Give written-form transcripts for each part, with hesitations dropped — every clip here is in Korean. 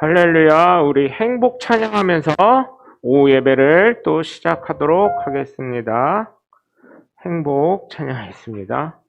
할렐루야, 우리 행복 찬양하면서 오후 예배를 또 시작하도록 하겠습니다. 행복 찬양하겠습니다.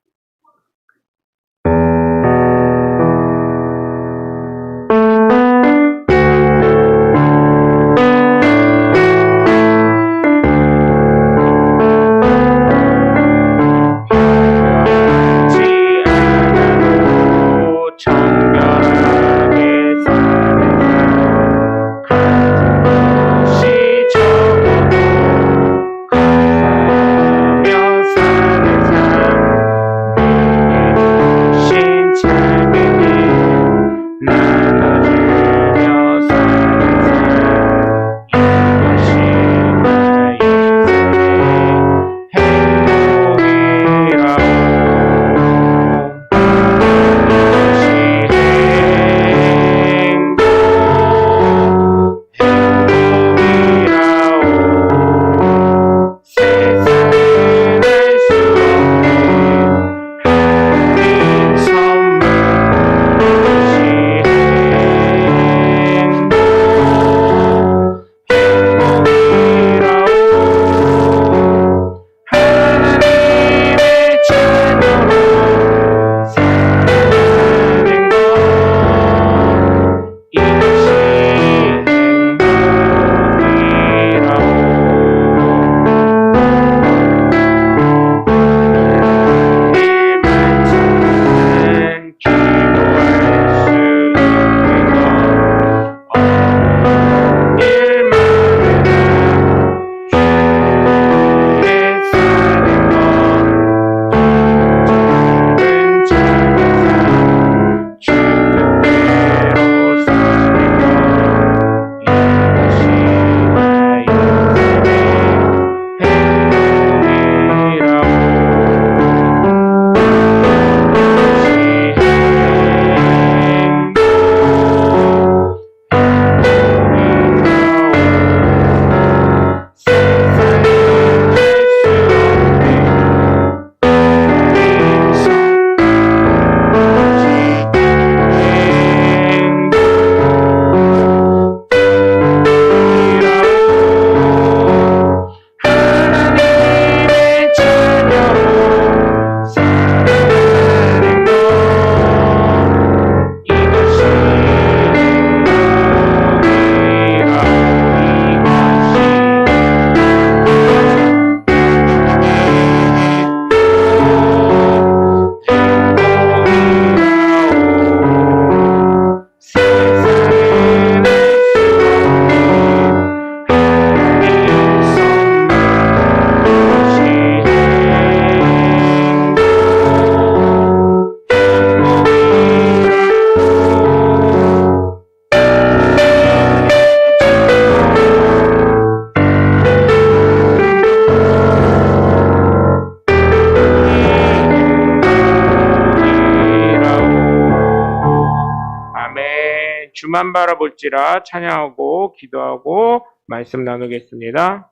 주만 바라볼지라 찬양하고 기도하고 말씀 나누겠습니다.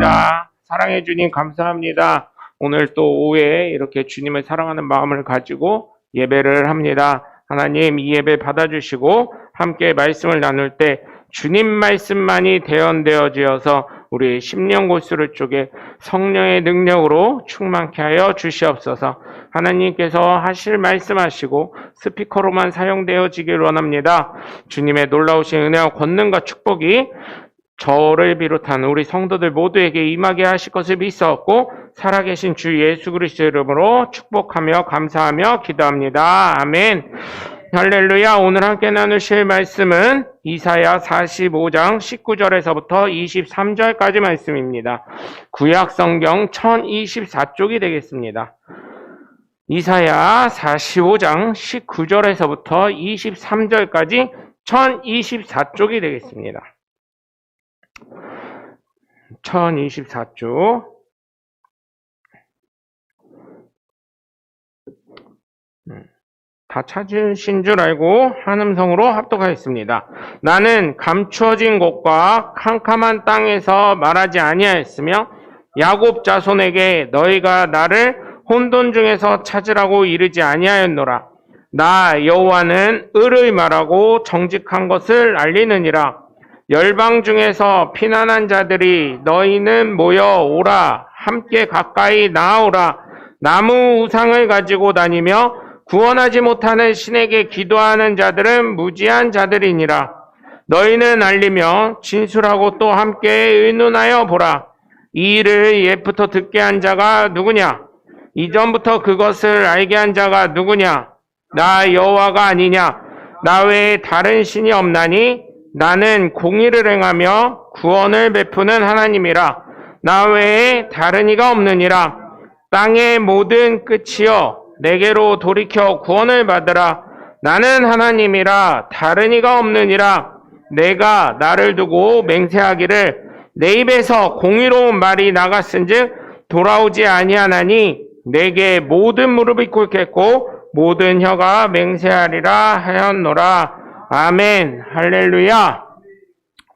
감사합니다. 사랑해 주님 감사합니다. 오늘 또 오후에 이렇게 주님을 사랑하는 마음을 가지고 예배를 합니다. 하나님 이 예배 받아주시고 함께 말씀을 나눌 때 주님 말씀만이 대언되어지어서 우리 심령 골수를 쪼개 성령의 능력으로 충만케 하여 주시옵소서. 하나님께서 하실 말씀하시고 스피커로만 사용되어지길 원합니다. 주님의 놀라우신 은혜와 권능과 축복이 저를 비롯한 우리 성도들 모두에게 임하게 하실 것을 믿사옵고 살아계신 주 예수 그리스도의 이름으로 축복하며 감사하며 기도합니다. 아멘. 할렐루야. 오늘 함께 나누실 말씀은 이사야 45장 19절에서부터 23절까지 말씀입니다. 구약 성경 1024쪽이 되겠습니다. 이사야 45장 19절에서부터 23절까지 1024쪽이 되겠습니다. 1024쪽. 다 찾으신 줄 알고 한 음성으로 합독하였습니다. 나는 감추어진 곳과 캄캄한 땅에서 말하지 아니하였으며 야곱 자손에게 너희가 나를 혼돈 중에서 찾으라고 이르지 아니하였노라. 나 여호와는 의를 말하고 정직한 것을 알리느니라. 열방 중에서 피난한 자들이 너희는 모여 오라. 함께 가까이 나아오라. 나무 우상을 가지고 다니며 구원하지 못하는 신에게 기도하는 자들은 무지한 자들이니라. 너희는 알리며 진술하고 또 함께 의논하여 보라. 이 일을 옛부터 듣게 한 자가 누구냐? 이전부터 그것을 알게 한 자가 누구냐? 나 여호와가 아니냐? 나 외에 다른 신이 없나니? 나는 공의를 행하며 구원을 베푸는 하나님이라. 나 외에 다른 이가 없느니라. 땅의 모든 끝이여 내게로 돌이켜 구원을 받으라. 나는 하나님이라 다른 이가 없느니라. 내가 나를 두고 맹세하기를 내 입에서 공의로운 말이 나갔은즉 돌아오지 아니하나니 내게 모든 무릎이 꿇겠고 모든 혀가 맹세하리라 하였노라. 아멘. 할렐루야.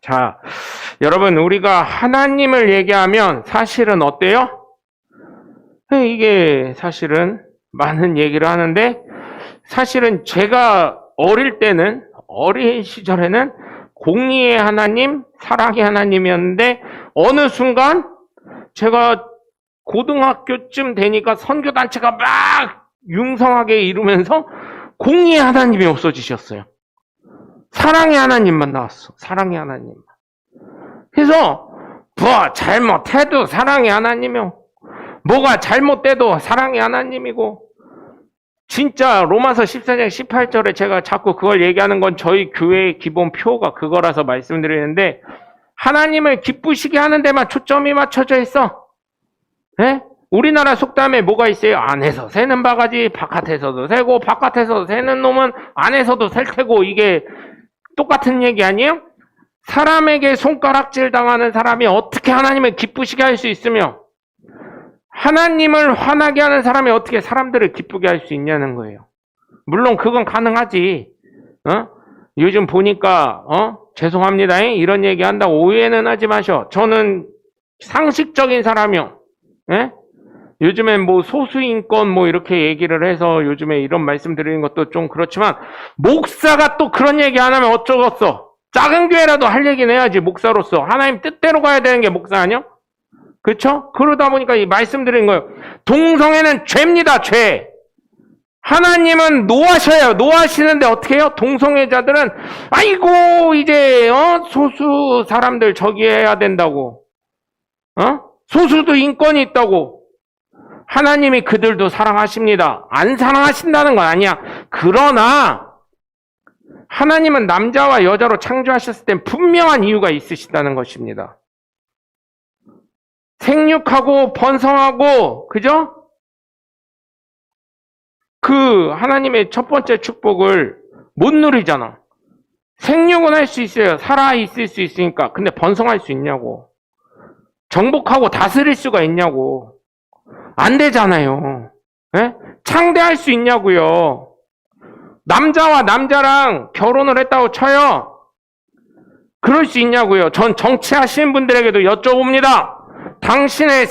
자, 여러분 우리가 하나님을 얘기하면 사실은 어때요? 이게 사실은 많은 얘기를 하는데 사실은 제가 어릴 때는 어린 시절에는 공의의 하나님, 사랑의 하나님이었는데 어느 순간 제가 고등학교쯤 되니까 선교단체가 막 융성하게 이루면서 공의의 하나님이 없어지셨어요. 사랑의 하나님만 나왔어. 사랑의 하나님만. 그래서 뭐 잘못해도 사랑의 하나님이요. 뭐가 잘못돼도 사랑의 하나님이고 진짜 로마서 14장 18절에 제가 자꾸 그걸 얘기하는 건 저희 교회의 기본 표가 그거라서 말씀드리는데 하나님을 기쁘시게 하는 데만 초점이 맞춰져 있어. 네? 우리나라 속담에 뭐가 있어요? 안에서 새는 바가지 바깥에서도 새고 바깥에서 새는 놈은 안에서도 셀 테고 이게 똑같은 얘기 아니에요? 사람에게 손가락질 당하는 사람이 어떻게 하나님을 기쁘시게 할 수 있으며 하나님을 화나게 하는 사람이 어떻게 사람들을 기쁘게 할 수 있냐는 거예요. 물론 그건 가능하지. 요즘 보니까 죄송합니다. 이런 얘기 한다고 오해는 하지 마셔. 저는 상식적인 사람이요. 예? 요즘엔 뭐 소수인권 뭐 이렇게 얘기를 해서 요즘에 이런 말씀 드리는 것도 좀 그렇지만 목사가 또 그런 얘기 안 하면 어쩌겠어. 작은 교회라도 할 얘기는 해야지. 목사로서 하나님 뜻대로 가야 되는 게 목사 아니야? 그렇죠? 그러다 보니까 이 말씀드린 거예요. 동성애는 죄입니다. 죄. 하나님은 노하셔요. 노하시는데 어떻게 해요? 동성애자들은 아이고 이제 소수 사람들 저기 해야 된다고. 소수도 인권이 있다고. 하나님이 그들도 사랑하십니다. 안 사랑하신다는 건 아니야. 그러나 하나님은 남자와 여자로 창조하셨을 땐 분명한 이유가 있으시다는 것입니다. 생육하고 번성하고, 그죠? 그 하나님의 첫 번째 축복을 못 누리잖아. 생육은 할 수 있어요. 살아 있을 수 있으니까. 근데 번성할 수 있냐고. 정복하고 다스릴 수가 있냐고. 안 되잖아요. 예? 창대할 수 있냐고요. 남자와 남자랑 결혼을 했다고 쳐요. 그럴 수 있냐고요. 전 정치하시는 분들에게도 여쭤봅니다. 당신의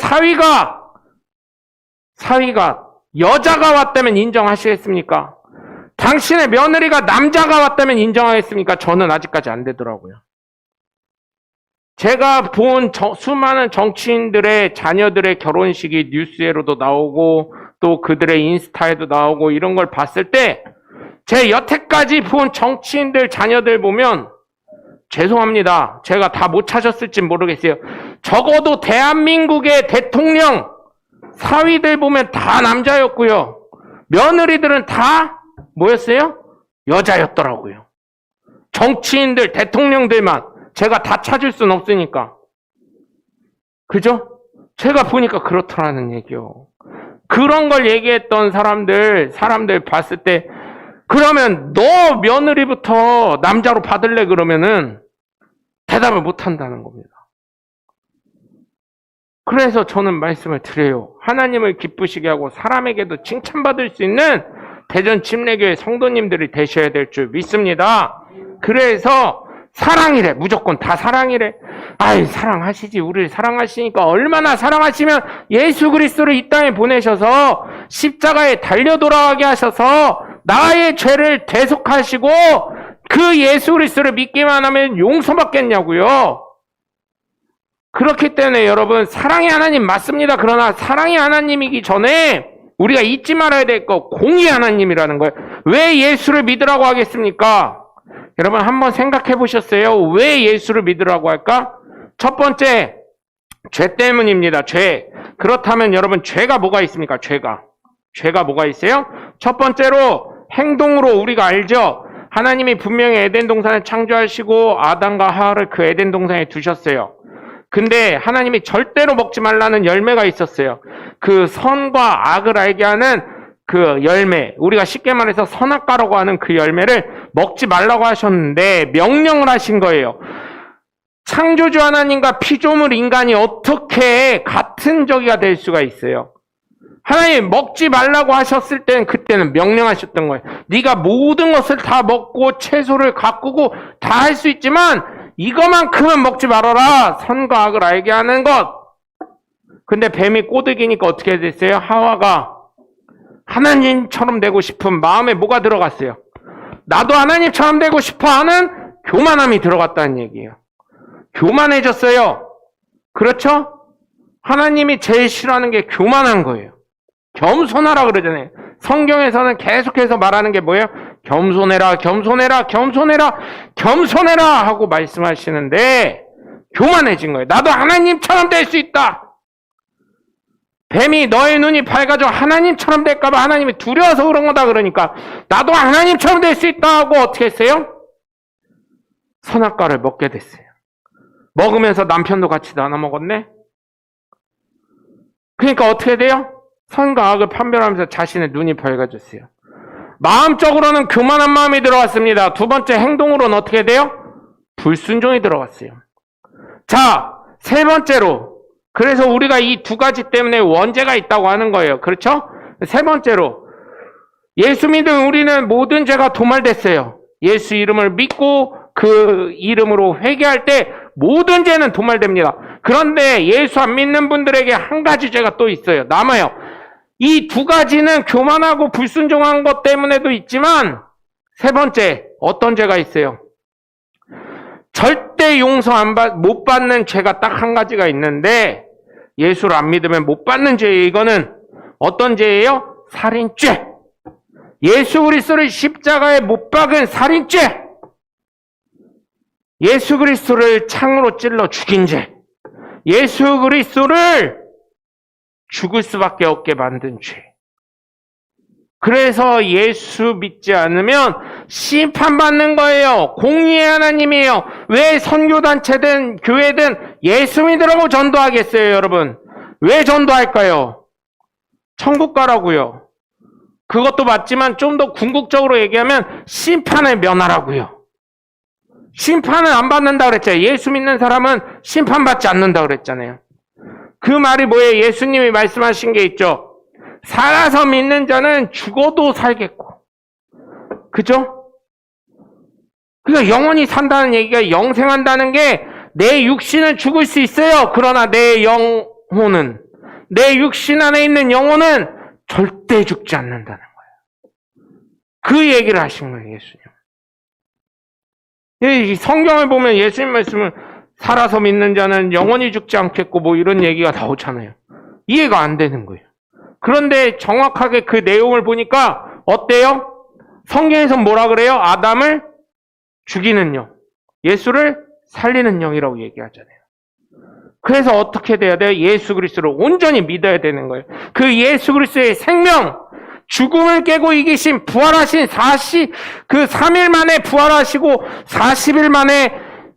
사위가 여자가 왔다면 인정하시겠습니까? 당신의 며느리가 남자가 왔다면 인정하겠습니까? 저는 아직까지 안 되더라고요. 제가 본 수많은 정치인들의 자녀들의 결혼식이 뉴스에로도 나오고 또 그들의 인스타에도 나오고 이런 걸 봤을 때 제 여태까지 본 정치인들 자녀들 보면 죄송합니다. 제가 다 못 찾았을지 모르겠어요. 적어도 대한민국의 대통령 사위들 보면 다 남자였고요. 며느리들은 다 뭐였어요? 여자였더라고요. 정치인들, 대통령들만 제가 다 찾을 순 없으니까. 그죠? 제가 보니까 그렇더라는 얘기요. 그런 걸 얘기했던 사람들 봤을 때 그러면 너 며느리부터 남자로 받을래 그러면은 대답을 못 한다는 겁니다. 그래서 저는 말씀을 드려요. 하나님을 기쁘시게 하고 사람에게도 칭찬받을 수 있는 대전 침례교회 성도님들이 되셔야 될 줄 믿습니다. 그래서 사랑이래. 무조건 다 사랑이래. 아이, 사랑하시지. 우리를 사랑하시니까 얼마나 사랑하시면 예수 그리스도를 이 땅에 보내셔서 십자가에 달려 돌아가게 하셔서 나의 죄를 대속하시고 그 예수 그리스도를 믿기만 하면 용서받겠냐고요. 그렇기 때문에 여러분, 사랑의 하나님 맞습니다. 그러나 사랑의 하나님이기 전에 우리가 잊지 말아야 될 거 공의 하나님이라는 거예요. 왜 예수를 믿으라고 하겠습니까? 여러분 한번 생각해 보셨어요? 왜 예수를 믿으라고 할까? 첫 번째, 죄 때문입니다. 죄. 그렇다면 여러분 죄가 뭐가 있습니까? 죄가 뭐가 있어요? 첫 번째로 행동으로 우리가 알죠? 하나님이 분명히 에덴 동산을 창조하시고 아담과 하와를 그 에덴 동산에 두셨어요. 근데 하나님이 절대로 먹지 말라는 열매가 있었어요. 그 선과 악을 알게 하는 그 열매, 우리가 쉽게 말해서 선악과라고 하는 그 열매를 먹지 말라고 하셨는데 명령을 하신 거예요. 창조주 하나님과 피조물 인간이 어떻게 같은 저기가 될 수가 있어요? 하나님 먹지 말라고 하셨을 때는 그때는 명령하셨던 거예요. 네가 모든 것을 다 먹고 채소를 가꾸고 다 할 수 있지만 이거만큼은 먹지 말아라. 선과 악을 알게 하는 것. 근데 뱀이 꼬드기니까 어떻게 됐어요? 하와가 하나님처럼 되고 싶은 마음에 뭐가 들어갔어요? 나도 하나님처럼 되고 싶어 하는 교만함이 들어갔다는 얘기예요. 교만해졌어요. 그렇죠? 하나님이 제일 싫어하는 게 교만한 거예요. 겸손하라 그러잖아요. 성경에서는 계속해서 말하는 게 뭐예요? 겸손해라, 겸손해라, 겸손해라, 겸손해라 하고 말씀하시는데 교만해진 거예요. 나도 하나님처럼 될 수 있다. 뱀이 너의 눈이 밝아져 하나님처럼 될까봐 하나님이 두려워서 그런 거다 그러니까 나도 하나님처럼 될 수 있다 하고 어떻게 했어요? 선악과를 먹게 됐어요. 먹으면서 남편도 같이 나눠 먹었네? 그러니까 어떻게 돼요? 선과 악을 판별하면서 자신의 눈이 밝아졌어요. 마음적으로는 교만한 마음이 들어왔습니다. 두 번째 행동으로는 어떻게 돼요? 불순종이 들어왔어요. 자, 세 번째로 그래서 우리가 이 두 가지 때문에 원죄가 있다고 하는 거예요. 그렇죠? 세 번째로 예수 믿은 우리는 모든 죄가 도말됐어요. 예수 이름을 믿고 그 이름으로 회개할 때 모든 죄는 도말됩니다. 그런데 예수 안 믿는 분들에게 한 가지 죄가 또 있어요. 남아요. 이 두 가지는 교만하고 불순종한 것 때문에도 있지만 세 번째 어떤 죄가 있어요? 절대 용서 못 받는 죄가 딱 한 가지가 있는데 예수를 안 믿으면 못 받는 죄예요. 이거는 어떤 죄예요? 살인죄. 예수 그리스도를 십자가에 못 박은 살인죄. 예수 그리스도를 창으로 찔러 죽인 죄. 예수 그리스도를 죽을 수밖에 없게 만든 죄. 그래서 예수 믿지 않으면 심판받는 거예요. 공의의 하나님이에요. 왜 선교단체든 교회든 예수 믿으라고 전도하겠어요, 여러분? 왜 전도할까요? 천국 가라고요. 그것도 맞지만 좀 더 궁극적으로 얘기하면 심판을 면하라고요. 심판을 안 받는다 그랬잖아요. 예수 믿는 사람은 심판받지 않는다 그랬잖아요. 그 말이 뭐예요? 예수님이 말씀하신 게 있죠. 살아서 믿는 자는 죽어도 살겠고. 그죠? 그러니까 영원히 산다는 얘기가 영생한다는 게 내 육신은 죽을 수 있어요. 그러나 내 영혼은, 내 육신 안에 있는 영혼은 절대 죽지 않는다는 거예요. 그 얘기를 하신 거예요, 예수님. 이 성경을 보면 예수님 말씀은 살아서 믿는 자는 영원히 죽지 않겠고 뭐 이런 얘기가 나오잖아요. 이해가 안 되는 거예요. 그런데 정확하게 그 내용을 보니까 어때요? 성경에서 뭐라 그래요? 아담을 죽이는 영, 예수를 살리는 영이라고 얘기하잖아요. 그래서 어떻게 돼야 돼요? 예수 그리스도를 온전히 믿어야 되는 거예요. 그 예수 그리스도의 생명, 죽음을 깨고 이기신 부활하신 3일 만에 부활하시고 40일 만에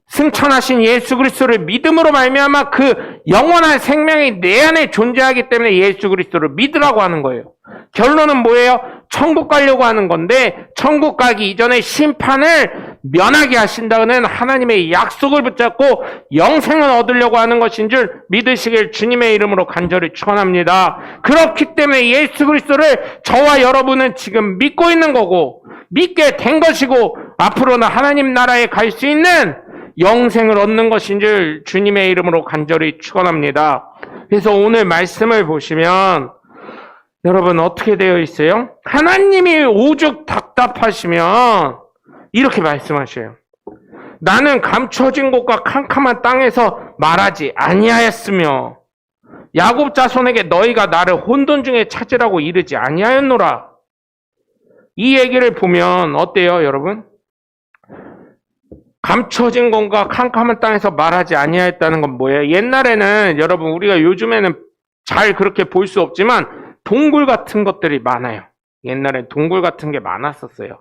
승천하신 예수 그리스도를 믿음으로 말미암아 그 영원한 생명이 내 안에 존재하기 때문에 예수 그리스도를 믿으라고 하는 거예요. 결론은 뭐예요? 천국 가려고 하는 건데 천국 가기 이전에 심판을 면하게 하신다는 하나님의 약속을 붙잡고 영생을 얻으려고 하는 것인 줄 믿으시길 주님의 이름으로 간절히 축원합니다. 그렇기 때문에 예수 그리스도를 저와 여러분은 지금 믿고 있는 거고 믿게 된 것이고 앞으로는 하나님 나라에 갈 수 있는 영생을 얻는 것인 줄 주님의 이름으로 간절히 축원합니다. 그래서 오늘 말씀을 보시면 여러분 어떻게 되어 있어요? 하나님이 오죽 답답하시면 이렇게 말씀하셔요. 나는 감춰진 곳과 캄캄한 땅에서 말하지 아니하였으며 야곱 자손에게 너희가 나를 혼돈 중에 찾으라고 이르지 아니하였노라. 이 얘기를 보면 어때요, 여러분? 감춰진 곳과 캄캄한 땅에서 말하지 아니하였다는 건 뭐예요? 옛날에는 여러분 우리가 요즘에는 잘 그렇게 볼 수 없지만 동굴 같은 것들이 많아요. 옛날엔 동굴 같은 게 많았었어요.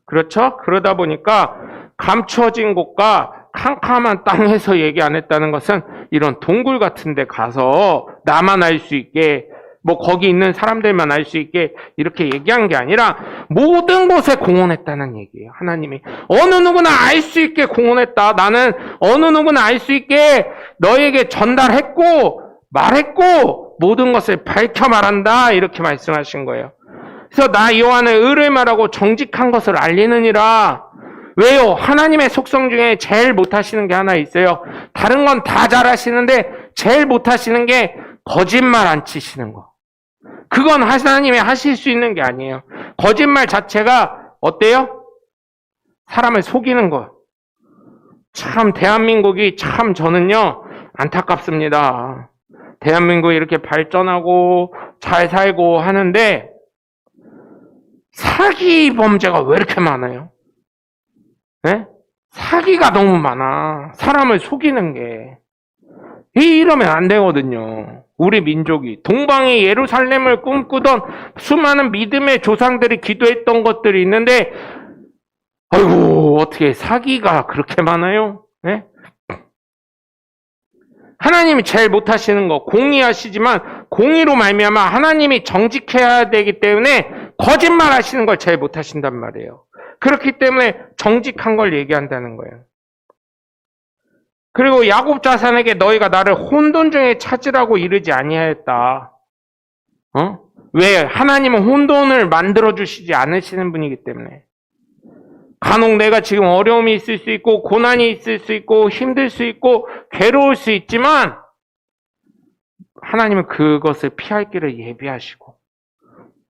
그렇죠? 그러다 보니까 감춰진 곳과 캄캄한 땅에서 얘기 안 했다는 것은 이런 동굴 같은 데 가서 나만 알 수 있게 뭐 거기 있는 사람들만 알 수 있게 이렇게 얘기한 게 아니라 모든 곳에 공헌했다는 얘기예요. 하나님이 어느 누구나 알 수 있게 공헌했다. 나는 어느 누구나 알 수 있게 너에게 전달했고 말했고 모든 것을 밝혀 말한다. 이렇게 말씀하신 거예요. 그래서 나 요한은 의를 말하고 정직한 것을 알리느니라. 왜요? 하나님의 속성 중에 제일 못하시는 게 하나 있어요. 다른 건 다 잘하시는데 제일 못하시는 게 거짓말 안 치시는 거. 그건 하나님이 하실 수 있는 게 아니에요. 거짓말 자체가 어때요? 사람을 속이는 거. 참 대한민국이 참 저는요 안타깝습니다. 대한민국이 이렇게 발전하고 잘 살고 하는데 사기 범죄가 왜 이렇게 많아요? 네? 사기가 너무 많아. 사람을 속이는 게. 이러면 안 되거든요. 우리 민족이 동방의 예루살렘을 꿈꾸던 수많은 믿음의 조상들이 기도했던 것들이 있는데 아이고 어떻게 사기가 그렇게 많아요? 네? 하나님이 제일 못하시는 거 공의하시지만 공의로 말미암아 하나님이 정직해야 되기 때문에 거짓말 하시는 걸 제일 못하신단 말이에요. 그렇기 때문에 정직한 걸 얘기한다는 거예요. 그리고 야곱 자손에게 너희가 나를 혼돈 중에 찾으라고 이르지 아니하였다. 왜? 하나님은 혼돈을 만들어 주시지 않으시는 분이기 때문에. 간혹 내가 지금 어려움이 있을 수 있고 고난이 있을 수 있고 힘들 수 있고 괴로울 수 있지만 하나님은 그것을 피할 길을 예비하시고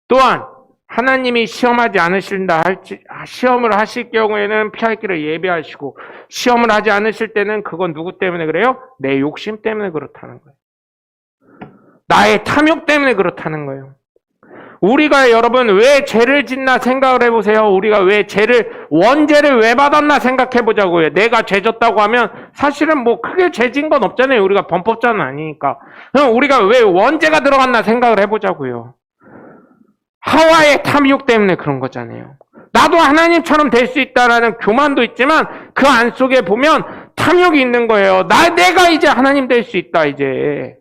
또한 하나님이 시험하지 않으신다 시험을 하실 경우에는 피할 길을 예비하시고 시험을 하지 않으실 때는 그건 누구 때문에 그래요? 내 욕심 때문에 그렇다는 거예요. 나의 탐욕 때문에 그렇다는 거예요. 우리가 여러분 왜 죄를 짓나 생각을 해보세요. 우리가 왜 원죄를 왜 받았나 생각해 보자고요. 내가 죄 졌다고 하면 사실은 뭐 크게 죄 진 건 없잖아요. 우리가 범법자는 아니니까. 그럼 우리가 왜 원죄가 들어갔나 생각을 해보자고요. 하와의 탐욕 때문에 그런 거잖아요. 나도 하나님처럼 될 수 있다라는 교만도 있지만 그 안 속에 보면 탐욕이 있는 거예요. 내가 이제 하나님 될 수 있다 이제.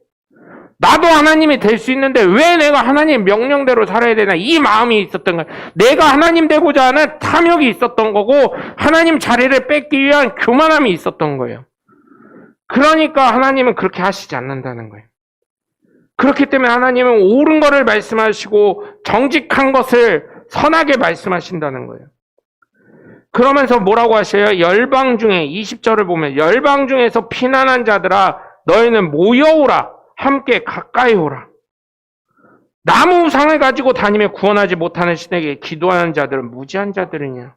나도 하나님이 될 수 있는데 왜 내가 하나님 명령대로 살아야 되나 이 마음이 있었던 거예요. 내가 하나님 되고자 하는 탐욕이 있었던 거고 하나님 자리를 뺏기 위한 교만함이 있었던 거예요. 그러니까 하나님은 그렇게 하시지 않는다는 거예요. 그렇기 때문에 하나님은 옳은 것을 말씀하시고 정직한 것을 선하게 말씀하신다는 거예요. 그러면서 뭐라고 하셔요? 열방 중에 20절을 보면 열방 중에서 피난한 자들아 너희는 모여오라 함께 가까이 오라. 나무 우상을 가지고 다니며 구원하지 못하는 신에게 기도하는 자들은 무지한 자들이냐.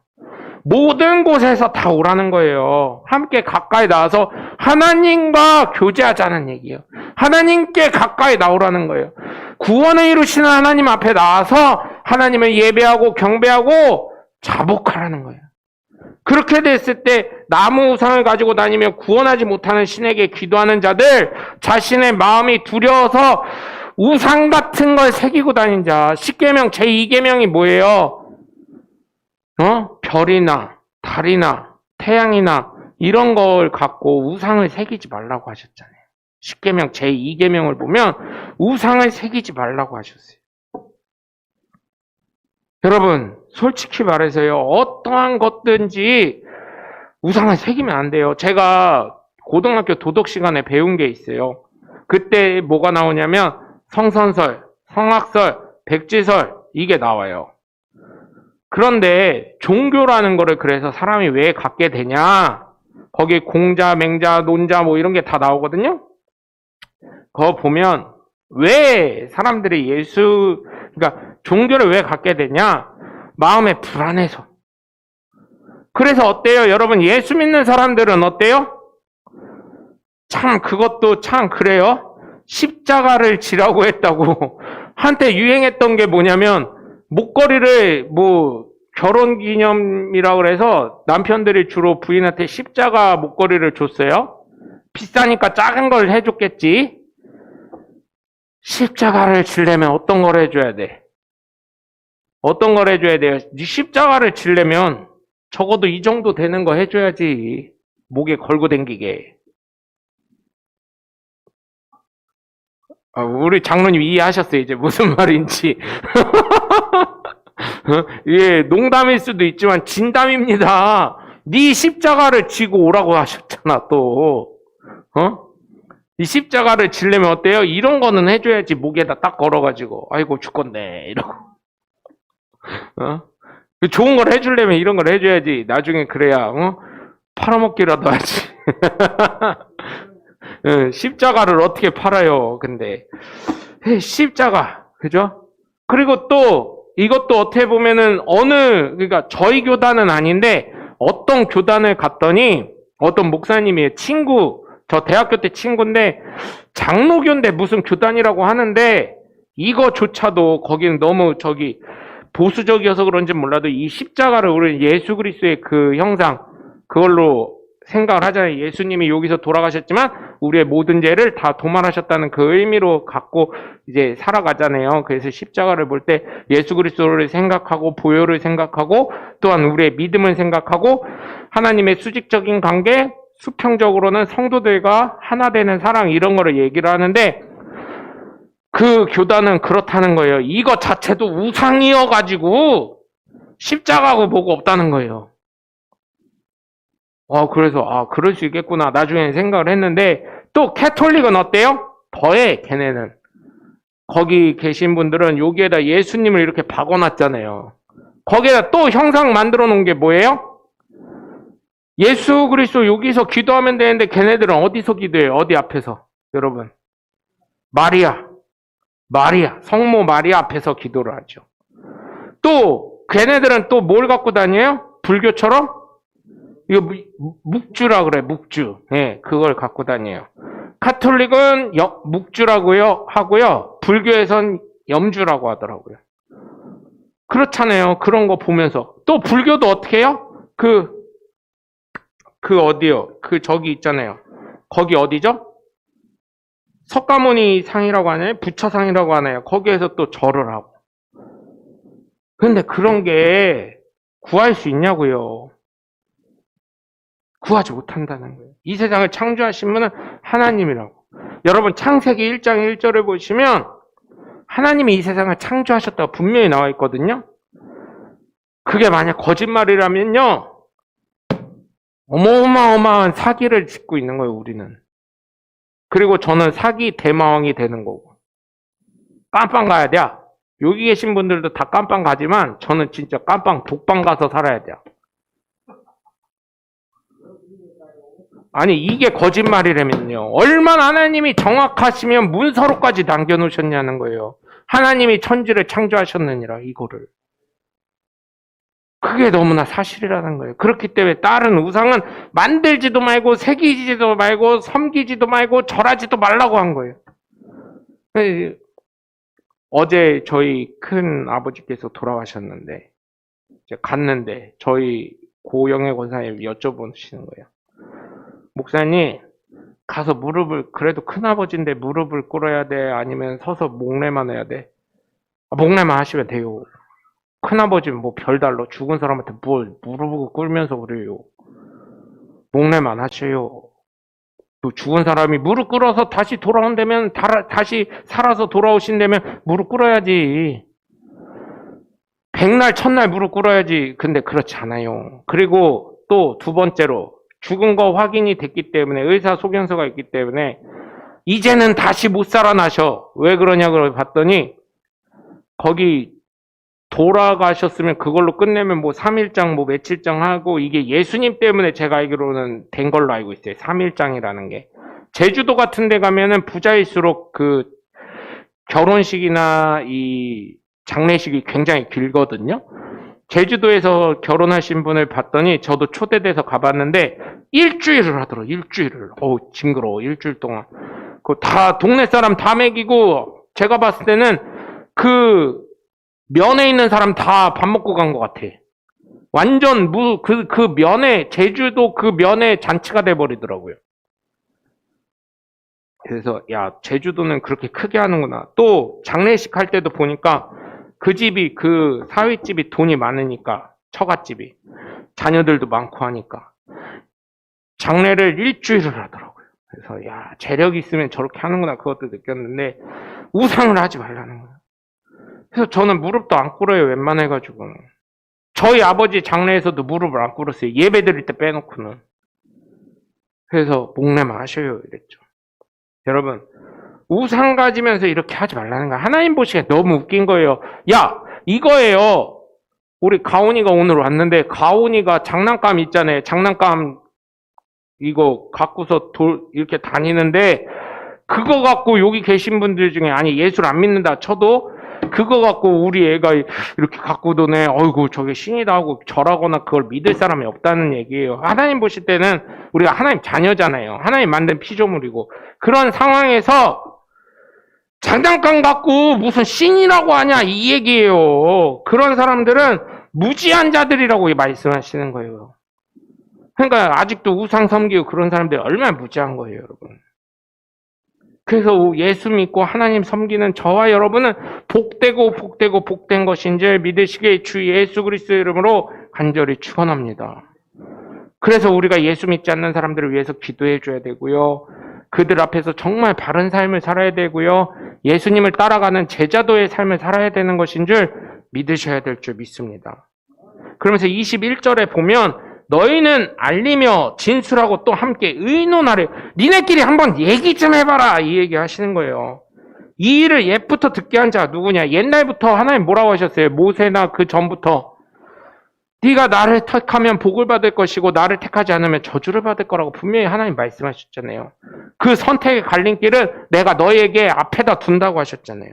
모든 곳에서 다 오라는 거예요. 함께 가까이 나와서 하나님과 교제하자는 얘기예요. 하나님께 가까이 나오라는 거예요. 구원을 이루시는 하나님 앞에 나와서 하나님을 예배하고 경배하고 자복하라는 거예요. 그렇게 됐을 때 나무 우상을 가지고 다니며 구원하지 못하는 신에게 기도하는 자들, 자신의 마음이 두려워서 우상 같은 걸 새기고 다닌 자. 10계명 제2계명이 뭐예요? 별이나 달이나 태양이나 이런 걸 갖고 우상을 새기지 말라고 하셨잖아요. 10계명 제2계명을 보면 우상을 새기지 말라고 하셨어요. 여러분, 솔직히 말해서요, 어떠한 것든지 우상을 새기면 안 돼요. 제가 고등학교 도덕 시간에 배운 게 있어요. 그때 뭐가 나오냐면 성선설, 성악설, 백지설 이게 나와요. 그런데 종교라는 거를 그래서 사람이 왜 갖게 되냐? 거기 공자, 맹자, 논자 뭐 이런 게 다 나오거든요. 그거 보면 왜 사람들이 그러니까 종교를 왜 갖게 되냐? 마음에 불안해서. 그래서 어때요? 여러분, 예수 믿는 사람들은 어때요? 참 그것도 참 그래요. 십자가를 지라고 했다고. 한때 유행했던 게 뭐냐면 목걸이를 결혼기념이라고 그래서 남편들이 주로 부인한테 십자가 목걸이를 줬어요. 비싸니까 작은 걸 해줬겠지. 십자가를 지려면 어떤 걸 해줘야 돼? 어떤 걸 해줘야 돼요? 십자가를 지려면 적어도 이 정도 되는 거 해줘야지. 목에 걸고 댕기게. 우리 장로님 이해하셨어요. 이제 무슨 말인지. 예, 농담일 수도 있지만 진담입니다. 네 십자가를 지고 오라고 하셨잖아, 또. 이 십자가를 지려면 어때요? 이런 거는 해줘야지. 목에다 딱 걸어가지고. 아이고, 죽겠네. 이러고. 좋은 걸 해주려면 이런 걸 해줘야지. 나중에 그래야, 팔아먹기라도 하지. 십자가를 어떻게 팔아요, 근데. 십자가, 그죠? 그리고 또, 이것도 어떻게 보면은 그러니까 저희 교단은 아닌데, 어떤 교단을 갔더니, 어떤 목사님이 저 대학교 때 친구인데, 장로교인데 무슨 교단이라고 하는데, 이거조차도 거기는 너무 보수적이어서 그런지 몰라도 이 십자가를 우리 예수 그리스도의 그 형상, 그걸로 생각을 하잖아요. 예수님이 여기서 돌아가셨지만 우리의 모든 죄를 다 도말하셨다는 그 의미로 갖고 이제 살아가잖아요. 그래서 십자가를 볼 때 예수 그리스도를 생각하고 보혈을 생각하고 또한 우리의 믿음을 생각하고 하나님의 수직적인 관계, 수평적으로는 성도들과 하나 되는 사랑 이런 거를 얘기를 하는데 그 교단은 그렇다는 거예요. 이거 자체도 우상이어가지고 십자가하고 뭐가 없다는 거예요. 그래서 그럴 수 있겠구나 나중에 생각을 했는데 또 캐톨릭은 어때요? 더해 걔네는. 거기 계신 분들은 여기에다 예수님을 이렇게 박아놨잖아요. 거기에다 또 형상 만들어 놓은 게 뭐예요? 예수 그리스도 여기서 기도하면 되는데 걔네들은 어디서 기도해요? 어디 앞에서? 여러분, 마리아 성모 마리아 앞에서 기도를 하죠. 또 걔네들은 또 뭘 갖고 다녀요? 불교처럼? 이거 묵주라 그래, 묵주. 예, 그걸 갖고 다녀요. 카톨릭은 묵주라고요 하고요. 불교에선 염주라고 하더라고요. 그렇잖아요. 그런 거 보면서. 또 불교도 어떻게 해요? 어디요? 저기 있잖아요. 거기 어디죠? 석가모니 상이라고 하나요? 부처상이라고 하나요? 거기에서 또 절을 하고. 근데 그런 게 구할 수 있냐고요? 구하지 못한다는 거예요. 이 세상을 창조하신 분은 하나님이라고. 여러분 창세기 1장 1절을 보시면 하나님이 이 세상을 창조하셨다고 분명히 나와 있거든요. 그게 만약 거짓말이라면요. 어마어마한 사기를 짓고 있는 거예요, 우리는. 그리고 저는 사기 대마왕이 되는 거고. 깜빵 가야 돼. 여기 계신 분들도 다 깜빵 가지만 저는 진짜 깜빵 독방 가서 살아야 돼요. 아니 이게 거짓말이라면요. 얼마나 하나님이 정확하시면 문서로까지 남겨놓으셨냐는 거예요. 하나님이 천지를 창조하셨느니라 이거를. 그게 너무나 사실이라는 거예요. 그렇기 때문에 다른 우상은 만들지도 말고 새기지도 말고 섬기지도 말고 절하지도 말라고 한 거예요. 어제 저희 큰 아버지께서 돌아가셨는데 이제 갔는데 저희 고영애 권사님 여쭤보시는 거예요. 목사님 가서 무릎을 그래도 큰아버지인데 무릎을 꿇어야 돼? 아니면 서서 목례만 해야 돼? 목례만 하시면 돼요. 큰아버지는 뭐 별달로 죽은 사람한테 뭘 무릎을 꿇으면서 그래요. 목례만 하세요. 또 죽은 사람이 무릎 꿇어서 다시 돌아온다면 다시 살아서 돌아오신다면 무릎 꿇어야지. 백날 첫날 무릎 꿇어야지. 근데 그렇지 않아요. 그리고 또 두 번째로 죽은 거 확인이 됐기 때문에 의사 소견서가 있기 때문에 이제는 다시 못 살아나셔. 왜 그러냐고 봤더니 거기 돌아가셨으면 그걸로 끝내면 뭐 3일장 뭐 며칠장 하고 이게 예수님 때문에 제가 알기로는 된 걸로 알고 있어요. 3일장이라는 게. 제주도 같은 데 가면은 부자일수록 그 결혼식이나 이 장례식이 굉장히 길거든요. 제주도에서 결혼하신 분을 봤더니 저도 초대돼서 가봤는데 일주일을 하더라고요. 일주일을. 징그러워. 일주일 동안. 그 다 동네 사람 다 먹이고 제가 봤을 때는 그 면에 있는 사람 다 밥 먹고 간 것 같아. 완전 그 면에 제주도 그 면에 잔치가 돼버리더라고요. 그래서 야 제주도는 그렇게 크게 하는구나. 또 장례식 할 때도 보니까 그 집이 그 사위집이 돈이 많으니까 처갓집이 자녀들도 많고 하니까 장례를 일주일을 하더라고요. 그래서 야 재력이 있으면 저렇게 하는구나 그것도 느꼈는데 우상을 하지 말라는 거예요. 그래서 저는 무릎도 안 꿇어요. 웬만해가지고. 저희 아버지 장례에서도 무릎을 안 꿇었어요. 예배 드릴 때 빼놓고는. 그래서 목례만 하셔요 이랬죠. 여러분 우상 가지면서 이렇게 하지 말라는 거야. 하나님 보시기에 너무 웃긴 거예요. 야 이거예요. 우리 가온이가 오늘 왔는데 가온이가 장난감 있잖아요. 장난감 이거 갖고서 이렇게 다니는데 그거 갖고 여기 계신 분들 중에 아니 예수를 안 믿는다 쳐도 그거 갖고 우리 애가 이렇게 갖고 도네. 어이구 저게 신이다 하고 절하거나 그걸 믿을 사람이 없다는 얘기예요. 하나님 보실 때는 우리가 하나님 자녀잖아요. 하나님 만든 피조물이고 그런 상황에서 장난감 갖고 무슨 신이라고 하냐 이 얘기예요. 그런 사람들은 무지한 자들이라고 말씀하시는 거예요. 그러니까 아직도 우상 섬기고 그런 사람들이 얼마나 무지한 거예요 여러분. 그래서 예수 믿고 하나님 섬기는 저와 여러분은 복된 것인 줄 믿으시기에 주 예수 그리스도의 이름으로 간절히 축원합니다. 그래서 우리가 예수 믿지 않는 사람들을 위해서 기도해 줘야 되고요. 그들 앞에서 정말 바른 삶을 살아야 되고요. 예수님을 따라가는 제자도의 삶을 살아야 되는 것인 줄 믿으셔야 될 줄 믿습니다. 그러면서 21절에 보면 너희는 알리며 진술하고 또 함께 의논하래. 니네끼리 한번 얘기 좀 해봐라. 이 얘기 하시는 거예요. 이 일을 옛부터 듣게 한 자가 누구냐. 옛날부터 하나님 뭐라고 하셨어요. 모세나 그 전부터. 네가 나를 택하면 복을 받을 것이고 나를 택하지 않으면 저주를 받을 거라고 분명히 하나님 말씀하셨잖아요. 그 선택의 갈림길은 내가 너에게 앞에다 둔다고 하셨잖아요.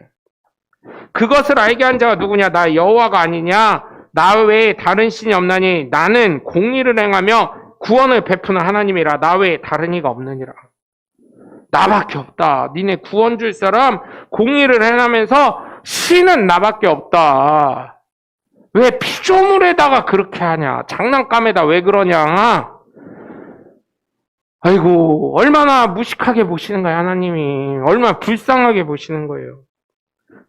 그것을 알게 한 자가 누구냐. 나 여호와가 아니냐. 나 외에 다른 신이 없나니 나는 공의를 행하며 구원을 베푸는 하나님이라. 나 외에 다른 이가 없느니라. 나밖에 없다. 니네 구원 줄 사람 공의를 행하면서 신은 나밖에 없다. 왜 피조물에다가 그렇게 하냐. 장난감에다 왜 그러냐. 아이고 얼마나 무식하게 보시는 거야 하나님이. 얼마나 불쌍하게 보시는 거예요.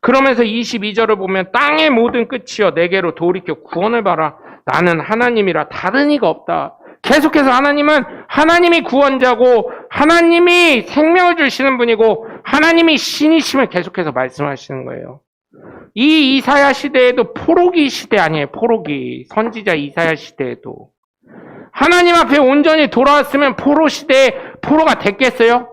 그러면서 22절을 보면 땅의 모든 끝이여 내게로 돌이켜 구원을 봐라. 나는 하나님이라 다른 이가 없다. 계속해서 하나님은 하나님이 구원자고 하나님이 생명을 주시는 분이고 하나님이 신이심을 계속해서 말씀하시는 거예요. 이 이사야 시대에도 포로기 시대 아니에요. 포로기. 선지자 이사야 시대에도. 하나님 앞에 온전히 돌아왔으면 포로 시대에 포로가 됐겠어요?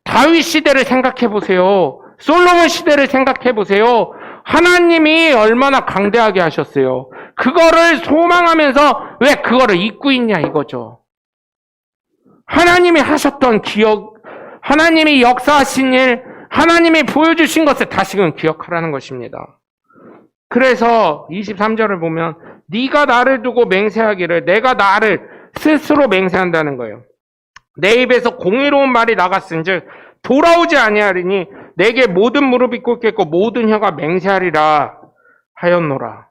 다윗 시대를 생각해 보세요. 솔로몬 시대를 생각해 보세요. 하나님이 얼마나 강대하게 하셨어요. 그거를 소망하면서 왜 그거를 잊고 있냐 이거죠. 하나님이 하셨던 기억, 하나님이 역사하신 일, 하나님이 보여주신 것을 다시금 기억하라는 것입니다. 그래서 23절을 보면 네가 나를 두고 맹세하기를 내가 나를 스스로 맹세한다는 거예요. 내 입에서 공의로운 말이 나갔은즉 돌아오지 아니하리니 내게 모든 무릎이 꿇겠고 모든 혀가 맹세하리라 하였노라.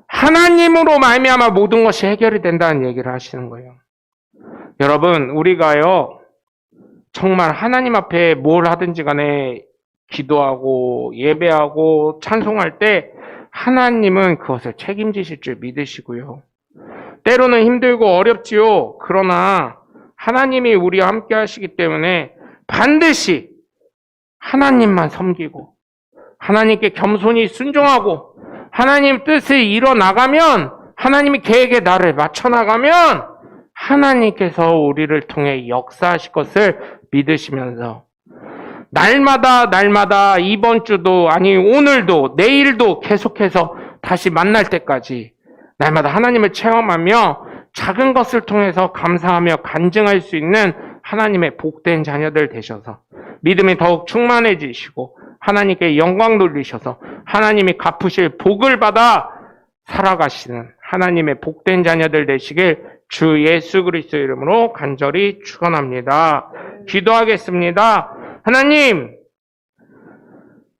하나님으로 말미암아 모든 것이 해결이 된다는 얘기를 하시는 거예요. 여러분, 우리가요 정말 하나님 앞에 뭘 하든지 간에 기도하고 예배하고 찬송할 때 하나님은 그것을 책임지실 줄 믿으시고요. 때로는 힘들고 어렵지요. 그러나 하나님이 우리와 함께 하시기 때문에 반드시 하나님만 섬기고 하나님께 겸손히 순종하고 하나님 뜻을 이뤄나가면, 하나님의 계획에 나를 맞춰나가면 하나님께서 우리를 통해 역사하실 것을 믿으시면서 날마다 이번 주도 아니 오늘도 내일도 계속해서 다시 만날 때까지 날마다 하나님을 체험하며 작은 것을 통해서 감사하며 간증할 수 있는 하나님의 복된 자녀들 되셔서 믿음이 더욱 충만해지시고 하나님께 영광 돌리셔서 하나님이 갚으실 복을 받아 살아가시는 하나님의 복된 자녀들 되시길 주 예수 그리스도 이름으로 간절히 축원합니다. 기도하겠습니다. 하나님,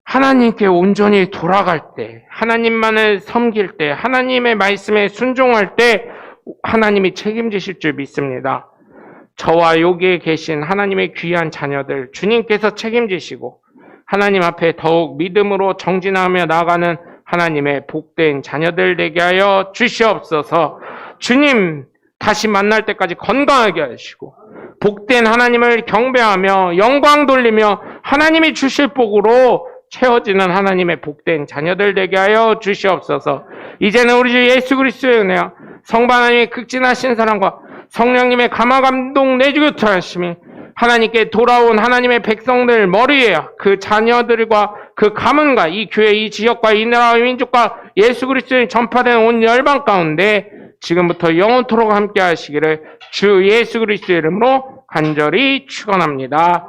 하나님께 온전히 돌아갈 때, 하나님만을 섬길 때, 하나님의 말씀에 순종할 때 하나님이 책임지실 줄 믿습니다. 저와 여기에 계신 하나님의 귀한 자녀들 주님께서 책임지시고 하나님 앞에 더욱 믿음으로 정진하며 나아가는 하나님의 복된 자녀들 되게 하여 주시옵소서. 주님, 다시 만날 때까지 건강하게 하시고 복된 하나님을 경배하며 영광 돌리며 하나님이 주실 복으로 채워지는 하나님의 복된 자녀들 되게 하여 주시옵소서. 이제는 우리 주 예수 그리스도의 은혜와 성부 하나님의 극진하신 사랑과 성령님의 감화 감동 내주교토 하심이 하나님께 돌아온 하나님의 백성들 머리에 그 자녀들과 그 가문과 이 교회 이 지역과 이 나라와 민족과 예수 그리스도의 전파된 온 열방 가운데 지금부터 영원토록 함께 하시기를 주 예수 그리스도의 이름으로 간절히 축원합니다.